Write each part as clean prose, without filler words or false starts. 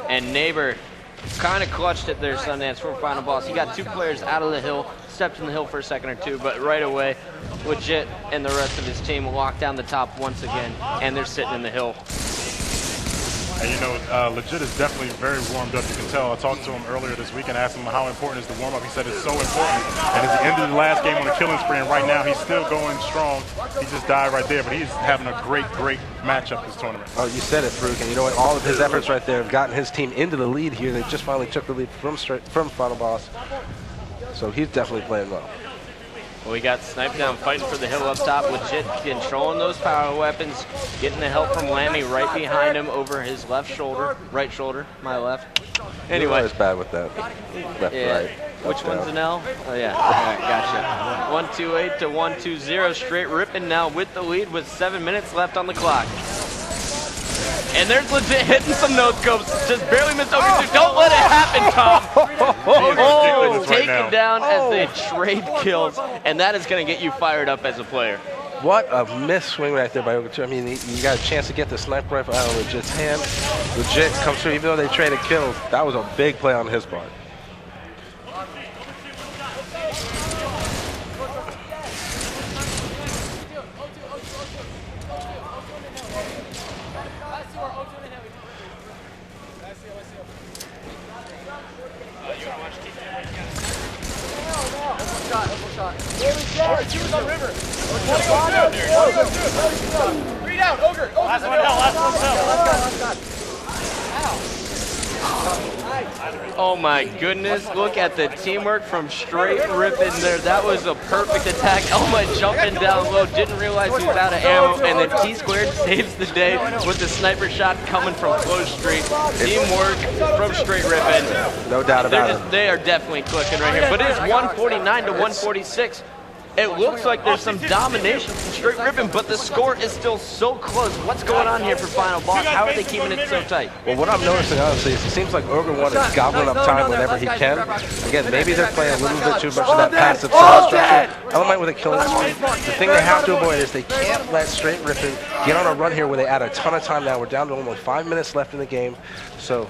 And Neighbor kind of clutched it there, Sundance, for final boss. He got 2 players out of the hill, stepped in the hill for a second or two, but right away, Legit and the rest of his team locked down the top once again, and they're sitting in the hill. And you know, Legit is definitely very warmed up. You can tell. I talked to him earlier this week and asked him how important is the warm-up. He said it's so important. And at the end of the last game on the killing spree, and right now he's still going strong. He just died right there, but he's having a great matchup this tournament. Oh, you said it, Farouk. And you know what? All of his efforts right there have gotten his team into the lead here. They just finally took the lead from final boss. So he's definitely playing well. Well, we got Snipedown fighting for the hill up top. Legit controlling those power weapons, getting the help from Lammy right behind him over his left shoulder, right shoulder, my left. Anyway. It's bad with that. Left, yeah. right. Which one's an L? Oh, yeah. All right, gotcha. 128 to 120. Str8 Rippin now with the lead with 7 minutes left on the clock. And there's Legit hitting some no-scopes. Just barely missed Ogre 2. Don't let it happen, Tom. Oh, taken down as they trade kills. And that is going to get you fired up as a player. What a miss swing right there by Ogre 2. I mean, you got a chance to get the sniper rifle out of Legit's hand. Legit comes through, even though they traded kills. That was a big play on his part. Last one down, last one down. Oh my goodness, look at the teamwork from Str8 Rippin there. That was a perfect attack. Elamite jumping down low, didn't realize he was out of ammo, and then Tsquared saves the day with the sniper shot coming from close street. Teamwork from Str8 Rippin. No doubt about it. They are definitely clicking right here, but it's 149 to 146. It looks like there's some domination from Str8 Rippin, but the score is still so close. What's going on here for final boss? How are they keeping it so tight? Well, what I'm noticing, honestly, is it seems like Ogre 1 is gobbling up time whenever he can. Again, maybe they're playing a little bit too much of that passive side structure. Elamite with a killing spree. The thing they have to avoid is they can't let Str8 Rippin get on a run here where they add a ton of time now. We're down to only 5 minutes left in the game. So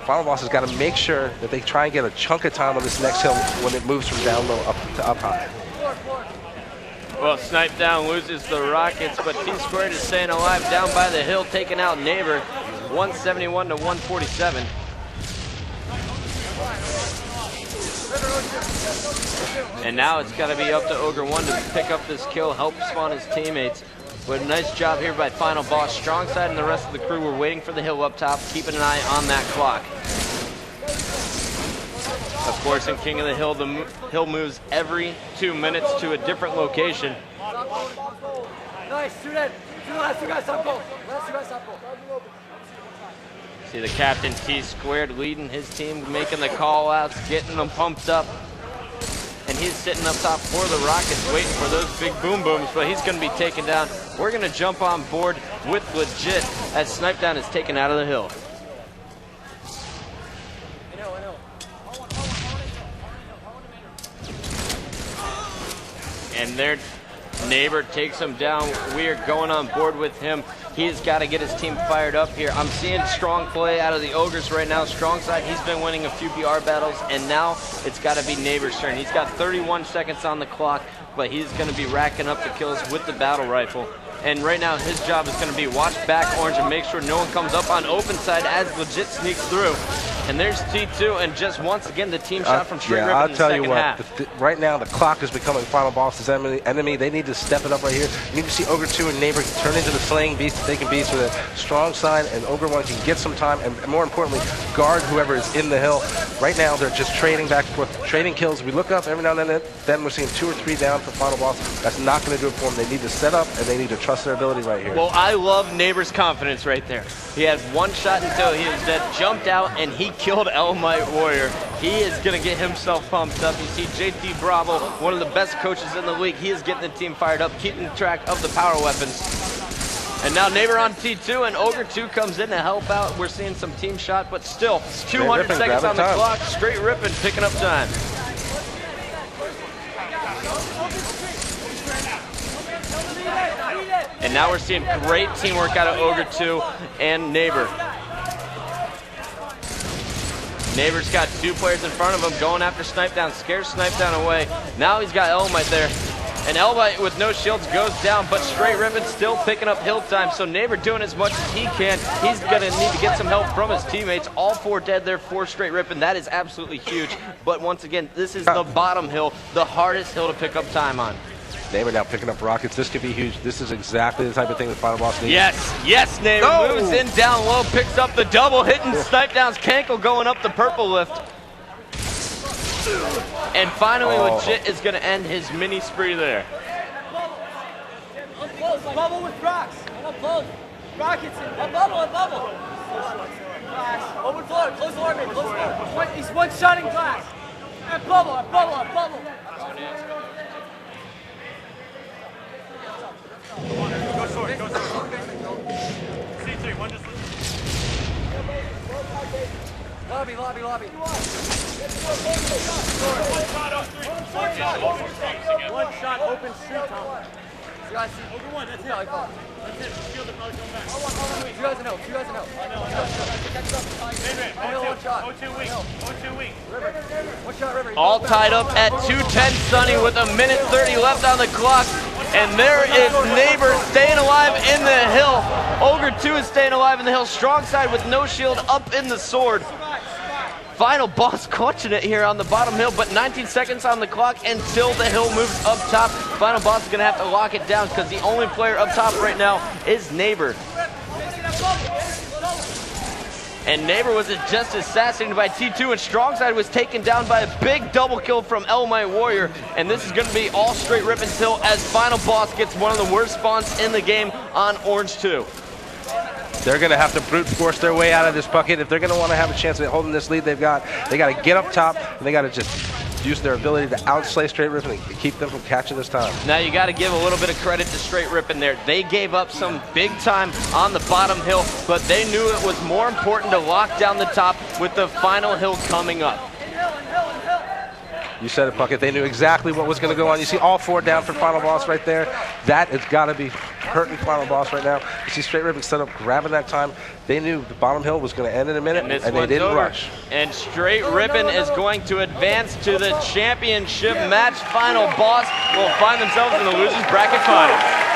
final boss has got to make sure that they try and get a chunk of time on this next hill when it moves from down low up to up high. Well, Snipedown loses the rockets, but Tsquared is staying alive down by the hill, taking out Neighbor, 171 to 147. And now it's got to be up to Ogre 1 to pick up this kill, help spawn his teammates. But a nice job here by final boss. StrongSide and the rest of the crew were waiting for the hill up top, keeping an eye on that clock. Of course, in King of the hill moves every 2 minutes to a different location. See the captain Tsquared leading his team, making the call outs, getting them pumped up. And he's sitting up top for the rockets, waiting for those big boom booms, but he's going to be taken down. We're going to jump on board with Legit as Snipedown is taken out of the hill. And their Neighbor takes him down. We are going on board with him. He's got to get his team fired up here. I'm seeing strong play out of the Ogres right now. StrongSide, he's been winning a few BR battles, and now it's got to be Neighbor's turn. He's got 31 seconds on the clock, but he's going to be racking up the kills with the battle rifle. And right now, his job is going to be watch back Orange and make sure no one comes up on open side as Legit sneaks through. And there's T2, and just once again, the team shot from Str8 Rippin in the second half. Right now, the clock is becoming final boss's enemy. They need to step it up right here. You need to see Ogre 2 and Neighbor turn into the slaying beast that they can be so that StrongSide and Ogre 1 can get some time, and more importantly, guard whoever is in the hill. Right now, they're just trading back and forth, trading kills. We look up every now and then we're seeing 2 or 3 down for final boss. That's not going to do it for them. They need to set up, and they need to trust their ability right here. Well, I love Neighbor's confidence right there. He had one shot until he was dead, jumped out, and he killed Elamite Warrior. He is going to get himself pumped up. You see JT Bravo, one of the best coaches in the league. He is getting the team fired up, keeping track of the power weapons. And now Neighbor on T2, and Ogre 2 comes in to help out. We're seeing some team shot, but still, 200 seconds on the clock. Str8 Rippin picking up time. And now we're seeing great teamwork out of Ogre 2 and Neighbor. Neighbor's got 2 players in front of him going after Snipedown, scares Snipedown away. Now he's got Elamite there. And Elamite with no shields goes down, but Str8 Rippin still picking up hill time, so Neighbor doing as much as he can. He's going to need to get some help from his teammates. All 4 dead there for Str8 Rippin. That is absolutely huge. But once again, this is the bottom hill, the hardest hill to pick up time on. Neighbor now picking up rockets. This could be huge. This is exactly the type of thing the final boss needs. Yes, Neighbor moves in down low, picks up the double, hitting Snipedown's cankle going up the purple lift. And finally, Legit is going to end his mini spree there. Up close, bubble with rocks. Up close. Rockets in. Up bubble. Glass. Open floor. Close the orbit. Close the floor. He's one-shotting glass. Up bubble. Go short. C3, one just Lobby. One shot, open street, Tom. You guys see? Over one, that's it. That's it. Shield are probably coming back. You guys know. One shot. 0-2 weak. One shot, River. All tied up at 2:10, Sunny, with 1:30 left on the clock. And there is Neighbor staying alive in the hill. Ogre 2 is staying alive in the hill. StrongSide with no shield up in the sword. Final boss clutching it here on the bottom hill, but 19 seconds on the clock until the hill moves up top. Final boss is going to have to lock it down because the only player up top right now is Neighbor. And Neighbor was just assassinated by T2, and StrongSide was taken down by a big double kill from Elamite Warrior. And this is going to be all Str8 Rippin's hill as final boss gets one of the worst spawns in the game on Orange 2. They're going to have to brute force their way out of this bucket. If they're going to want to have a chance at holding this lead, they got to get up top, and they got to just use their ability to outslay Str8 Rippin and keep them from catching this time. Now you got to give a little bit of credit to Str8 Rippin there. They gave up some big time on the bottom hill, but they knew it was more important to lock down the top with the final hill coming up. You said it, Bucket. They knew exactly what was going to go on. You see all 4 down for final boss right there. That has got to be hurting final boss right now. You see Str8 Rippin set up, grabbing that time. They knew the bottom hill was going to end in a minute, and they didn't rush. And Str8 Rippin is going to advance to the championship match. Final boss will find themselves in the losers bracket finals.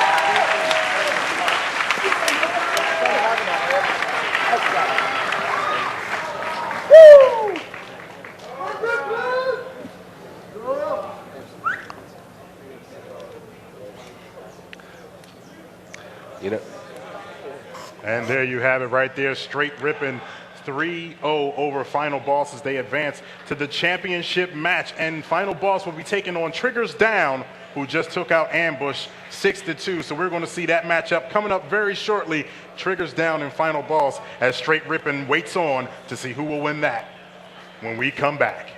And there you have it right there. Str8 Rippin 3-0 over final boss as they advance to the championship match. And final boss will be taking on Triggers Down, who just took out Ambush 6-2. So we're going to see that matchup coming up very shortly. Triggers Down and final boss as Str8 Rippin waits on to see who will win that when we come back.